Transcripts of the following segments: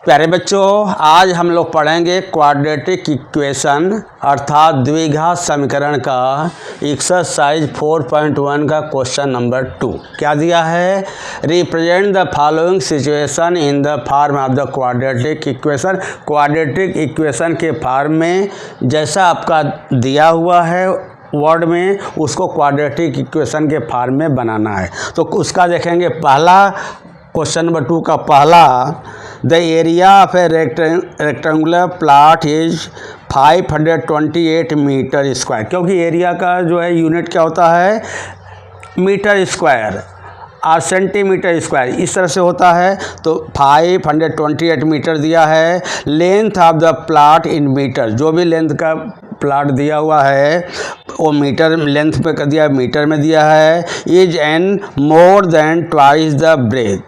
प्यारे बच्चों, आज हम लोग पढ़ेंगे क्वाड्रेटिक इक्वेशन अर्थात द्विघात समीकरण का एक्सरसाइज 4.1 का क्वेश्चन नंबर 2। क्या दिया है? Represent the following situation in the form of the quadratic equation. Quadratic equation के फॉर्म में जैसा आपका दिया हुआ है वर्ड में, उसको क्वाड्रेटिक इक्वेशन के फॉर्म में बनाना है। तो उसका देखेंगे पहला क्वेश्चन नंबर 2 का पहला, the area of a rectangular plot is 528 metre square. क्योंकि एरिया का जो है यूनिट क्या होता है? मीटर स्क्वायर और सेंटीमीटर स्क्वायर, इस तरह से होता है। तो 528 मीटर दिया है। Length of the plot in metre, जो भी लेंथ का प्लॉट दिया हुआ है वो मीटर लेंथ पे कर दिया, मीटर में दिया है। Is an more than twice the breadth.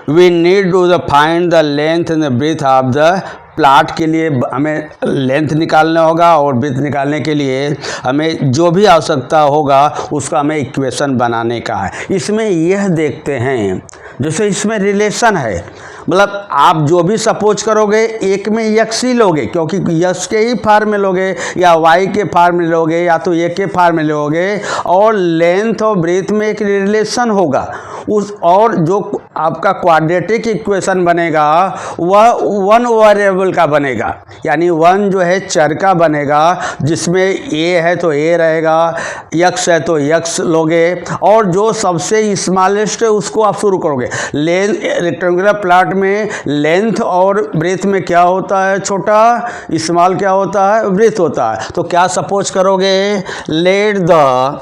We need to the find the length and the breadth of the plot. के लिए हमें लेंथ निकालना होगा और ब्रेथ निकालने के लिए हमें जो भी आवश्यकता होगा उसका हमें इक्वेशन बनाने का है। इसमें यह देखते हैं जैसे इसमें रिलेशन है, मतलब आप जो भी सपोज करोगे एक में यक्स ही लोगे, क्योंकि यक्स के ही फॉर्म में लोगे या वाई के फॉर्म में लोगे या तो ए के फॉर्म में लोगे, और लेंथ और ब्रेथ में एक रिलेशन होगा उस, और जो आपका क्वाड्रेटिक इक्वेशन बनेगा वह वन वेरिएबल का बनेगा, यानी वन जो है चर का बनेगा, जिसमें ए है तो ए रहेगा, यक्स है तो यक्स लोगे, और जो सबसे स्मॉलेस्ट है उसको आप शुरू करोगे। लेंथ रेक्टेंगुलर प्लॉट में लेंथ और ब्रेथ में क्या होता है? छोटा, स्मॉल क्या होता है? ब्रेथ होता है। तो क्या सपोज करोगे? लेट द,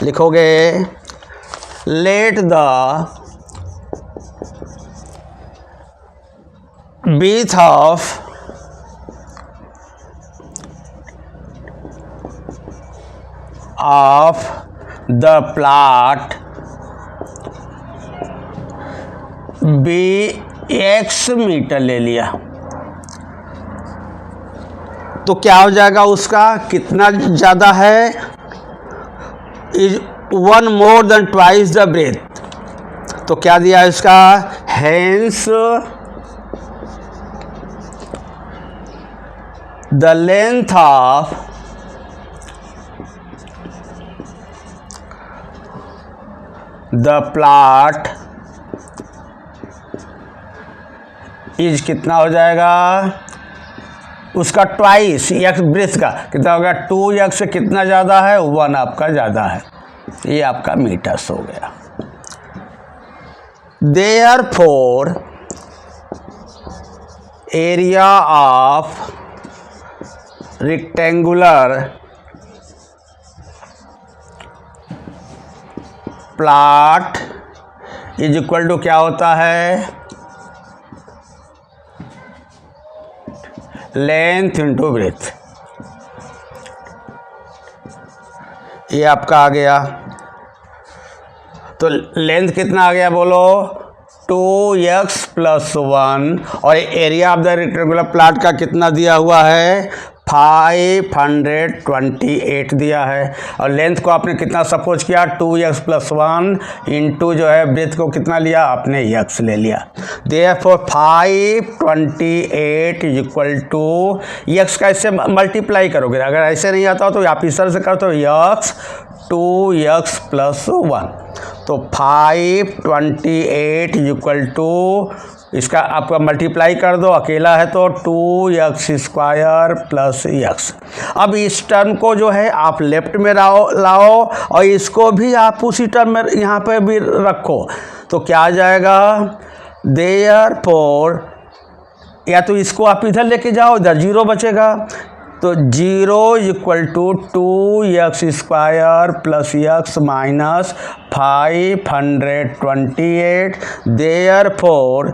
लिखोगे let the breadth of the plot be x metre ले लिया। तो क्या हो जाएगा? उसका कितना ज़्यादा है? Is one more than twice the breadth. तो क्या दिया है इसका? Hence the length of the plot is कितना हो जाएगा? उसका ट्वाइस यक्स ब्रेथ का कितना होगा? 2x से कितना ज़्यादा है? 1 आपका ज़्यादा है। ये आपका मीटर्स हो गया। Therefore area of rectangular plot is equal to क्या होता है? Length into breadth. ये आपका आ गया। तो लेंथ कितना आ गया बोलो? 2x + 1, और area of the rectangular plot का कितना दिया हुआ है? 528 दिया है। और लेंथ को आपने कितना सपोज किया? 2x + 1 इंटू जो है ब्रेथ को कितना लिया? आपने x ले लिया। देयरफॉर 528 इक्वल टू x का इससे मल्टीप्लाई करोगे। अगर ऐसे नहीं आता तो आप इस तरह से करते हो x 2x + 1। तो 528 इक्वल टू इसका आपका मल्टीप्लाई कर दो, अकेला है तो 2x² + x। अब इस टर्म को जो है आप लेफ्ट में लाओ और इसको भी आप उसी टर्म में यहाँ पे भी रखो। तो क्या आ जाएगा? देयरफॉर, या तो इसको आप इधर लेके जाओ, इधर 0 बचेगा। तो 0 equal to 2x² + x minus 528। Therefore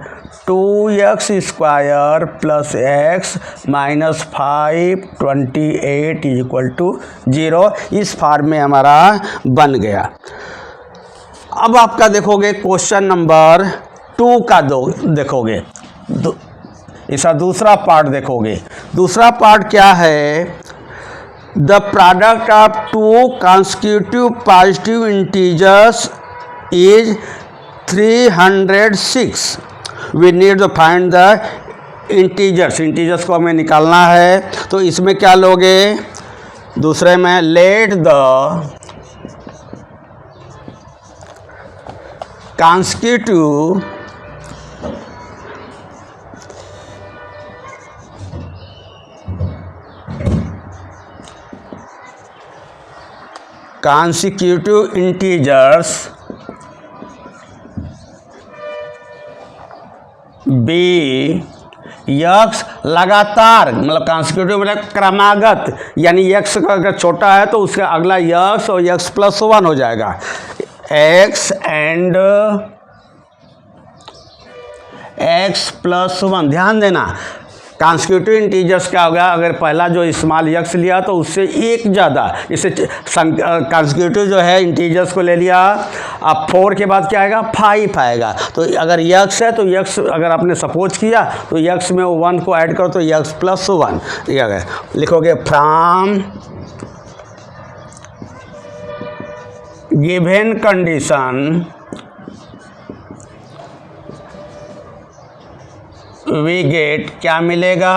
2x² + x minus 528 equal to 0। इस फॉर्म में हमारा बन गया। अब आपका देखोगे क्वेश्चन नंबर 2 का देखोगे, इसका दूसरा पार्ट देखोगे। दूसरा पार्ट क्या है? The product of 2 consecutive positive integers is 306 we need to find the integers को हमें निकालना है। तो इसमें क्या लोगे, दूसरे में let the consecutive integers b x लगातार, मतलब कॉन्सिक्यूटिव मतलब क्रमागत, यानी यक्स का अगर छोटा है तो उसका अगला यक्स और यक्स प्लस 1 हो जाएगा। एक्स एंड एक्स प्लस 1, ध्यान देना कॉन्सिक्यूटिव इंटीजर्स क्या होगा, अगर पहला जो स्मॉल यक्स लिया तो उससे एक ज़्यादा, इसे कॉन्सिक्यूटिव जो है इंटीजर्स को ले लिया। अब 4 के बाद क्या आएगा, 5 आएगा। तो अगर यक्स है तो यक्स अगर आपने सपोज किया तो यक्स में 1 को ऐड करो तो यक्स प्लस 1, लिखोगे from given condition we get, क्या मिलेगा,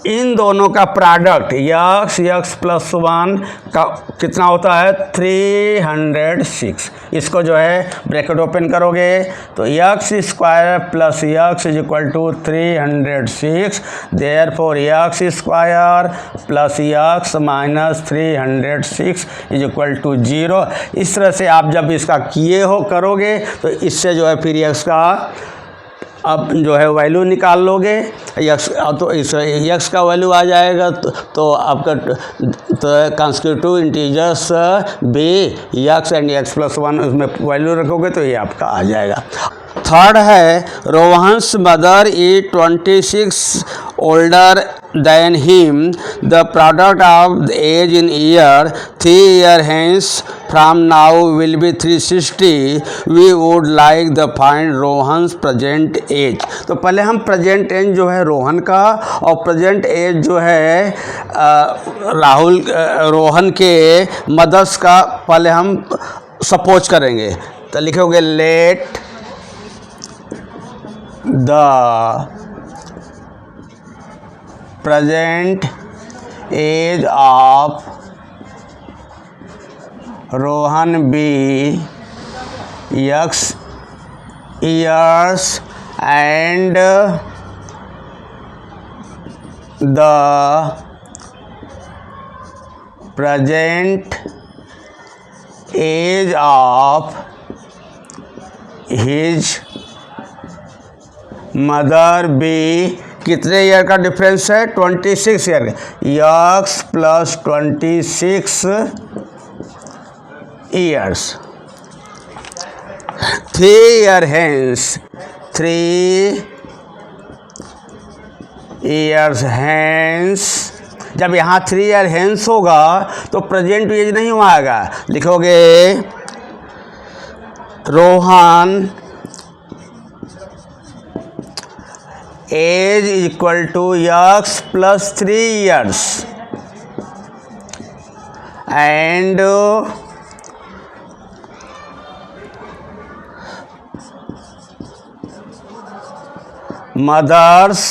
इन दोनों का प्रोडक्ट यक्स प्लस 1 का कितना होता है 306। इसको जो है ब्रैकेट ओपन करोगे तो x square plus x is equal to 306, therefore x square plus x minus 306 is equal to 0। इस तरह से आप जब इसका किए हो करोगे तो इससे जो है फिर यक्स का अब जो है वैल्यू निकाल लोगे। यक्स तो इस यक्स का वैल्यू आ जाएगा तो आपका तो consecutive integers be x and x plus 1 उसमें वैल्यू रखोगे तो ये आपका आ जाएगा। थर्ड है Rohan's mother is 26 older than him, the product of the age in year 3 year hence from now will be 360. We would like the find Rohan's present age। तो पहले हम present age जो है रोहन का और present age जो है रोहन के मदर्स का पहले हम सपोज करेंगे। तो लिखोगे let the present age of Rohan be X years and the present age of his mother be, कितने ईयर का डिफरेंस है 26 year, x plus 26 years, 3 year hence, 3 years hence. जब यहाँ 3 ईयर हैंस होगा तो प्रेजेंट एज नहीं आएगा, लिखोगे Rohan age is equal to x plus 3 years and mother's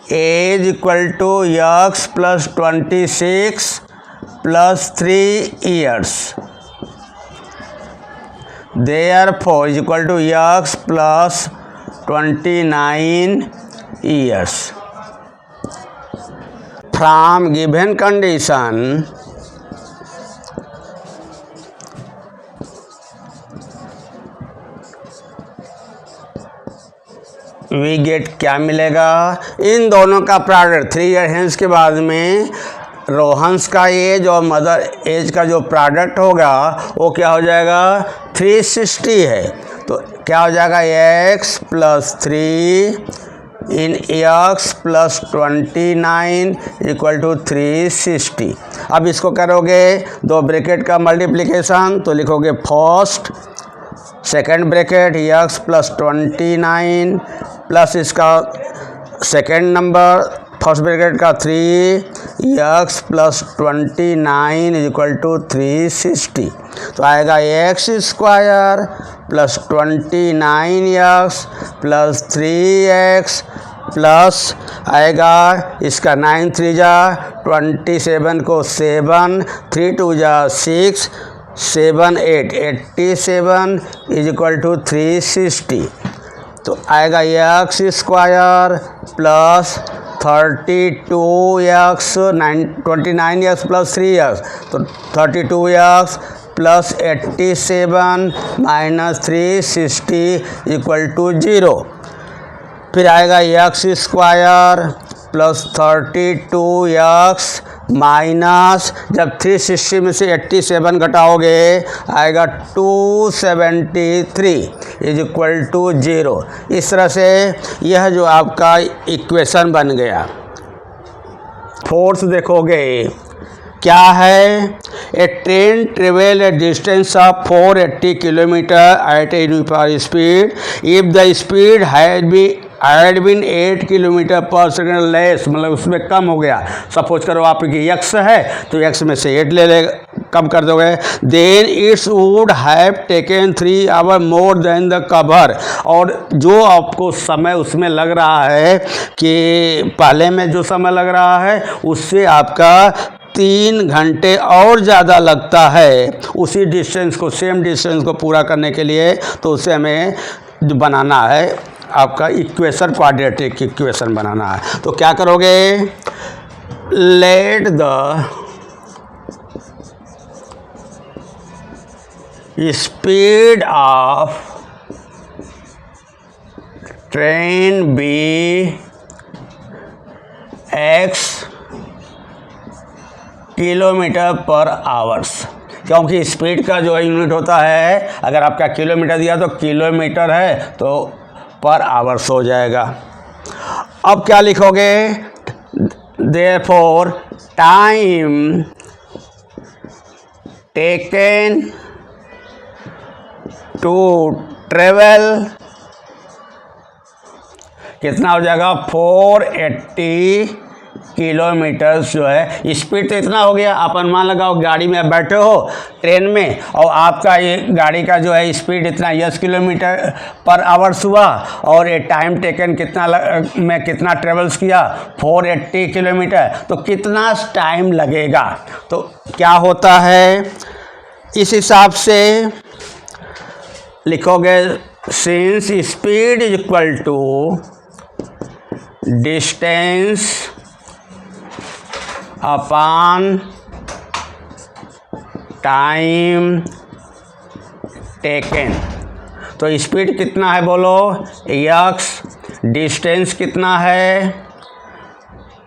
age equal to x plus 26 plus 3 years, therefore is equal to x plus 29 years. From given condition we get, क्या मिलेगा, इन दोनों का product 3 year hence के बाद में रोहन्स का as और mother as का जो प्रोडक्ट होगा वो क्या हो जाएगा 360 है। तो क्या हो जाएगा x plus 3 in x plus 29 equal to 360। अब इसको करोगे दो ब्रैकेट का मल्टीप्लिकेशन तो लिखोगे first second bracket x plus 29 plus इसका सेकेंड नंबर फर्स्ट ब्रैकेट का 3 x प्लस 29 इक्वल टू 360। तो आएगा x square plus 29x plus 3x plus आएगा इसका 9 3 जा 27 को 7 3 2 जा 6 7 8 87 इज इक्वल टू 360। तो आएगा x square plus 32x 29x plus 3x तो 32x plus 87 minus 360 equal to 0। फिर आएगा x square plus 32x minus जब 360 में से 87 घटाओगे आएगा 273 इज इक्वल टू 0। इस तरह से यह जो आपका इक्वेशन बन गया। फोर्थ देखोगे क्या है, a train travel a distance of 480 kilometre at a uniform speed if the speed had been 8 kilometre per second less, मतलब उसमें कम हो गया। सपोज करो आपकी x है तो x में से 8 ले कम कर दोगे। Then it's would have taken 3 hour more than the cover, और जो आपको समय उसमें लग रहा है कि पहले में जो समय लग रहा है उससे आपका 3 घंटे और ज़्यादा लगता है उसी डिस्टेंस को, सेम डिस्टेंस को पूरा करने के लिए। तो उसे हमें जो बनाना है आपका इक्वेशन, क्वाड्रेटिक इक्वेशन बनाना है। तो क्या करोगे, let the speed of train be x kilometre per hours, क्योंकि स्पीड का जो यूनिट होता है, अगर आपका किलोमीटर दिया तो किलोमीटर है तो पर आवर्स हो जाएगा। अब क्या लिखोगे, therefore time taken to travel कितना हो जाएगा, 480 किलोमीटर्स जो है। स्पीड तो इतना हो गया, आप अनुमान लगाओ गाड़ी में बैठे हो ट्रेन में और आपका ये गाड़ी का जो है स्पीड इतना 10 किलोमीटर पर आवर्स हुआ, और ये टाइम टेकन कितना में कितना ट्रेवल्स किया 480 किलोमीटर, तो कितना टाइम लगेगा। तो क्या होता है, इस हिसाब से लिखोगे, since speed is equal to distance upon time taken. तो स्पीड कितना है बोलो, x, डिस्टेंस कितना है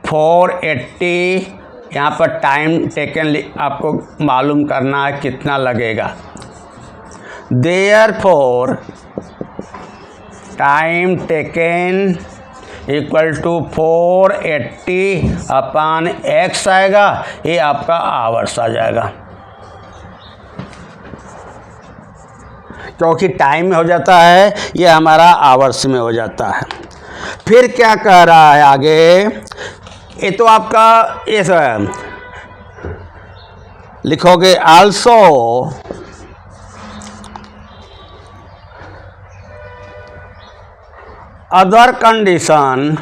480, यहाँ पर टाइम टेकन आपको मालूम करना है कितना लगेगा। Therefore time taken equal to 480 upon x आएगा, ये आपका आवर्स आ जाएगा, क्योंकि टाइम में हो जाता है, ये हमारा आवर्स में हो जाता है। फिर क्या कह रहा है आगे, ये तो आपका ये सब लिखोगे, आल्सो अदर कंडीशन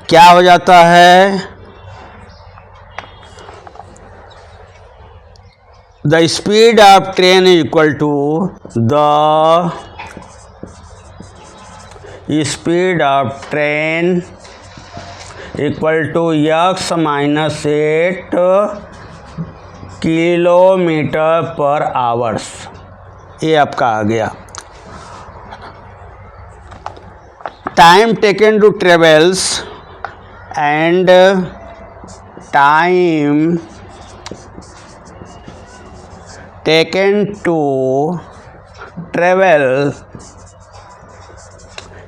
क्या हो जाता है, the speed of train equal to the speed of train equal to x minus 8 kilometre per hours, ये आपका आ गया। Time taken to travels and time taken to travel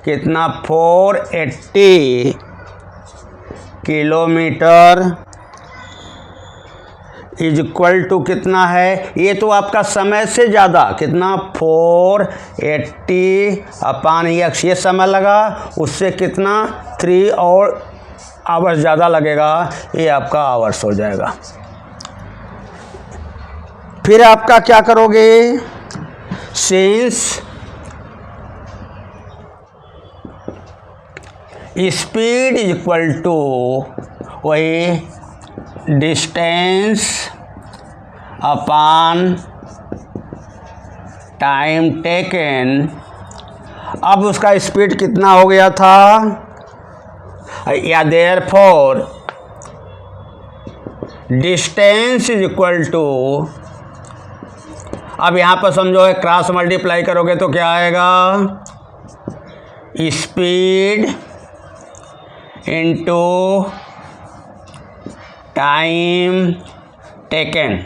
कितना 480 किलोमीटर इज इक्वल टू कितना है, ये तो आपका समय से ज़्यादा, कितना 480/x, ये समय लगा, उससे कितना 3 और आवर्स ज़्यादा लगेगा, ये आपका आवर्स हो जाएगा। फिर आपका क्या करोगे, since speed is equal to वही डिस्टेंस अपॉन टाइम टेकन, अब उसका स्पीड कितना हो गया था, या therefore distance is equal to, अब यहाँ पर समझो है क्रॉस मल्टीप्लाई करोगे तो क्या आएगा, स्पीड इंटू टाइम टेकन,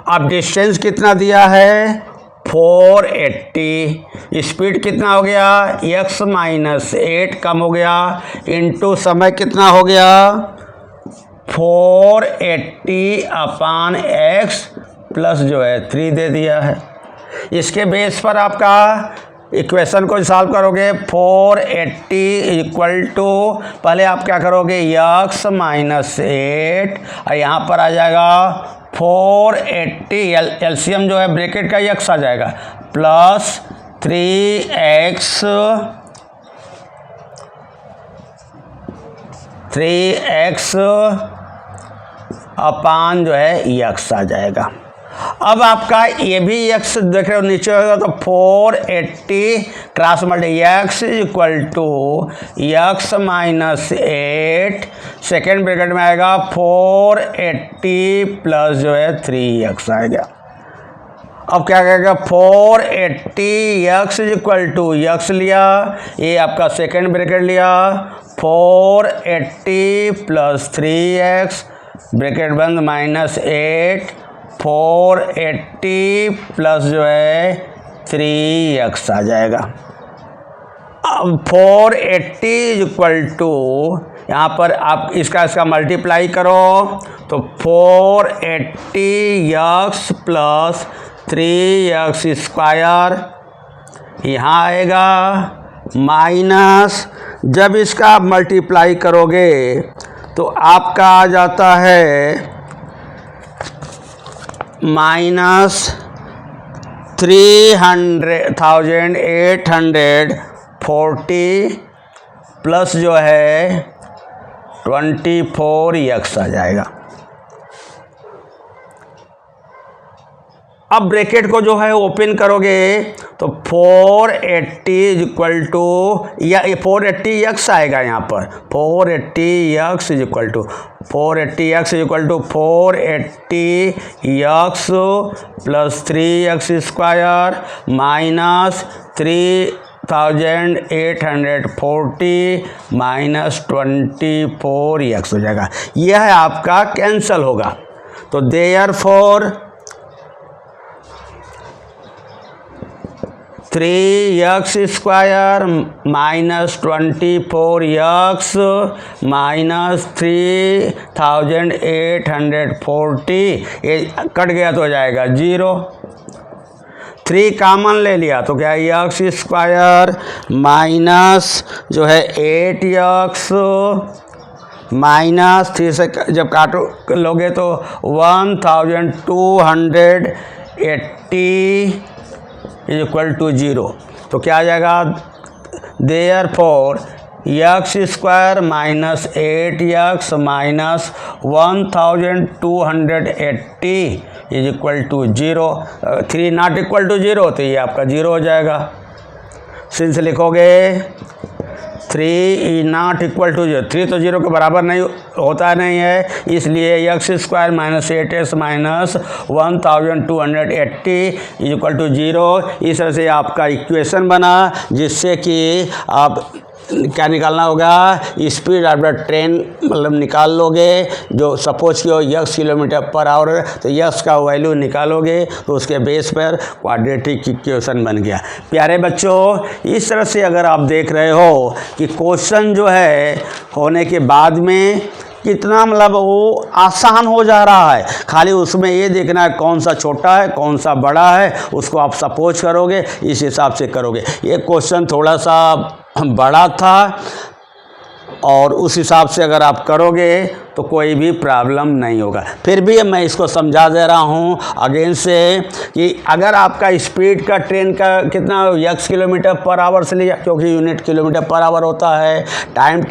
अब डिस्टेंस कितना दिया है 480, स्पीड कितना हो गया x - 8 कम हो गया, इंटू समय कितना हो गया 480/x प्लस जो है 3 दे दिया है। इसके बेस पर आपका इक्वेशन को सॉल्व करोगे, 480 इक्वल टू, पहले आप क्या करोगे x - 8 और यहाँ पर आ जाएगा 480, एलसीएम जो है ब्रैकेट का x आ जाएगा, प्लस 3x अपान जो है x आ जाएगा। अब आपका ये भी x देख रहे हो नीचे होगा, तो 480 cross multi x is equal to x - 8, second bracket में आएगा 480 प्लस जो है 3x आएगा। अब क्या कहेगा 480x is equal to x लिया, ये आपका सेकेंड ब्रैकेट लिया, 480 प्लस 3x ब्रैकेट बंद माइनस 8, 480 प्लस जो है 3x आ जाएगा। अब 480 इज इक्वल टू, यहाँ पर आप इसका मल्टीप्लाई करो तो 480x प्लस 3x स्क्वायर यहाँ आएगा, माइनस जब इसका मल्टीप्लाई करोगे तो आपका आ जाता है -300,840 प्लस जो है 24x आ जाएगा। अब ब्रैकेट को जो है ओपन करोगे तो 480 इज इक्वल टू, या 480x आएगा यहाँ पर, 480x is equal to 480x plus 3x square minus 3840 minus 24x हो जाएगा। यह है आपका कैंसल होगा, तो therefore 3x square minus 24x minus 3840, ये कट गया तो हो जाएगा 0, 3 कॉमन ले लिया तो क्या x स्क्वायर माइनस जो है 8x माइनस 3 से जब काटो लोगे तो 1280 इज इक्वल टू 0, तो क्या आ जाएगा, therefore x square minus 8x minus 1280 is equal to 0, 3 not equal to 0 तो ये आपका 0 हो जाएगा। सिंस लिखोगे 3 नॉट इक्वल टू 0, 3 तो 0 के बराबर नहीं होता नहीं है, इसलिए x square minus 8x minus 1280 equal to 0। इस तरह से आपका इक्वेशन बना जिससे कि आप क्या निकालना होगा, स्पीड ऑफ द ट्रेन मतलब निकाल लोगे। जो सपोज कि हो x किलोमीटर पर आवर, तो x का वैल्यू निकालोगे तो उसके बेस पर क्वाड्रेटिक इक्वेशन बन गया। प्यारे बच्चों, इस तरह से अगर आप देख रहे हो कि क्वेश्चन जो है होने के बाद में कितना मतलब वो आसान हो जा रहा है, खाली उसमें ये देखना है कौन सा छोटा है कौन सा बड़ा है, उसको आप सपोज करोगे, इस हिसाब से करोगे। ये क्वेश्चन थोड़ा सा बड़ा था और उस हिसाब से अगर आप करोगे तो कोई भी प्रॉब्लम नहीं होगा। फिर भी मैं इसको समझा दे रहा हूँ अगेन से कि अगर आपका स्पीड का ट्रेन का कितना x किलोमीटर पर आवर से लिया, क्योंकि यूनिट किलोमीटर पर आवर होता है। Time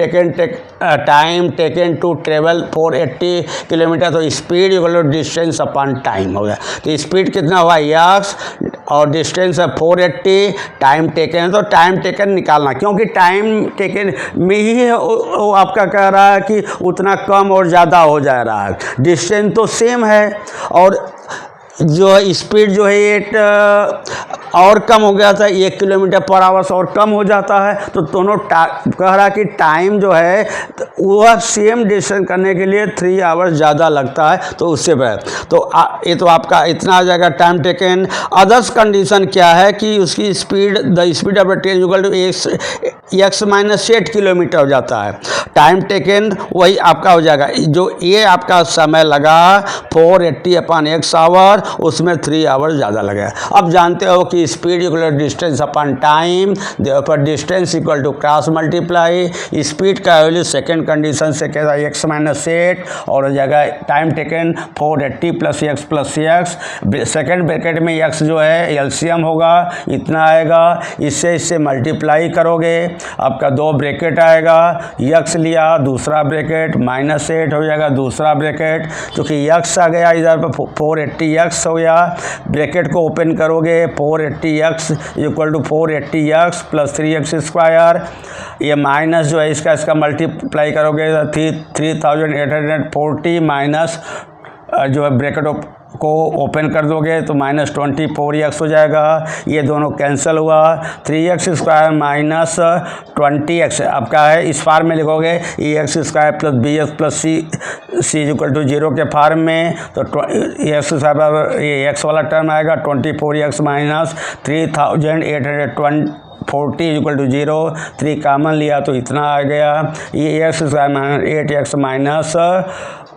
taken to travel 480 kilometre, तो speed equal to distance upon time हो गया। तो स्पीड कितना हुआ x और डिस्टेंस है 480, टाइम टेकन है तो टाइम टेकन निकालना, क्योंकि टाइम टेकन में ही वो आपका कह रहा है कि उतना कम और ज़्यादा हो जा रहा है। डिस्टेंस तो सेम है और जो है स्पीड जो है ये और कम हो गया था, 1 किलोमीटर पर आवर से और कम हो जाता है। तो दोनों कह रहा कि टाइम जो है वह सेम डिस्टेंस करने के लिए 3 आवर्स ज़्यादा लगता है, तो उससे तो ये तो आपका इतना आ जाएगा टाइम टेकन। अदर्स कंडीशन क्या है कि उसकी speed the speed of the train equal to x minus 8 kilometre हो जाता है। टाइम टेकन वही आपका हो जाएगा, जो ये आपका समय लगा 480 अपॉन x आवर, उसमें 3 आवर ज़्यादा लगेगा। अब जानते हो कि speed equal to distance upon time, therefore distance equal to cross multiply. Speed का वैल्यू सेकेंड कंडीशन से कहता है x माइनस 8 और हो जाएगा time taken 480 plus x। Second bracket में x जो है एलसीएम होगा, इतना आएगा। इससे मल्टीप्लाई करोगे, आपका 2 ब्रैकेट आएगा, x लिया दूसरा ब्रैकेट माइनस 8 हो जाएगा दूसरा ब्रैकेट, क्योंकि x आ गया इधर पर 480x हो गया। ब्रैकेट को ओपन करोगे 480x equal to 480x plus 3x स्क्वायर, ये माइनस जो है इसका मल्टीप्लाई करोगे 3840 माइनस जो है ब्रैकेट को ओपन कर दोगे तो माइनस 24x हो जाएगा। ये दोनों कैंसिल हुआ, 3x स्क्वायर माइनस 20x आपका है, इस फार्म में लिखोगे x square plus B x plus c equal to 0 के फार्म में, तो एक्स स्क्वायर ये एक्स वाला टर्म आएगा 24x minus 3840 equal to 0, 3 common लिया तो इतना आ गया। ये X square minus 8x minus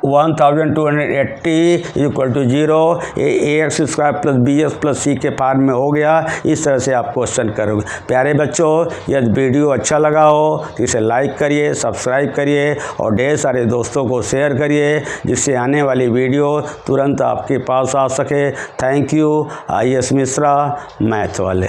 1280 equal to 0, ये X square plus B x plus C के फार्म में हो गया। इस तरह से आप क्वेश्चन करोगे। प्यारे बच्चों, यदि वीडियो अच्छा लगा हो तो इसे लाइक करिए, सब्सक्राइब करिए और ढेर सारे दोस्तों को शेयर करिए, जिससे आने वाली वीडियो तुरंत आपके पास आ सके। Thank you. IAS Mishra, math वाले।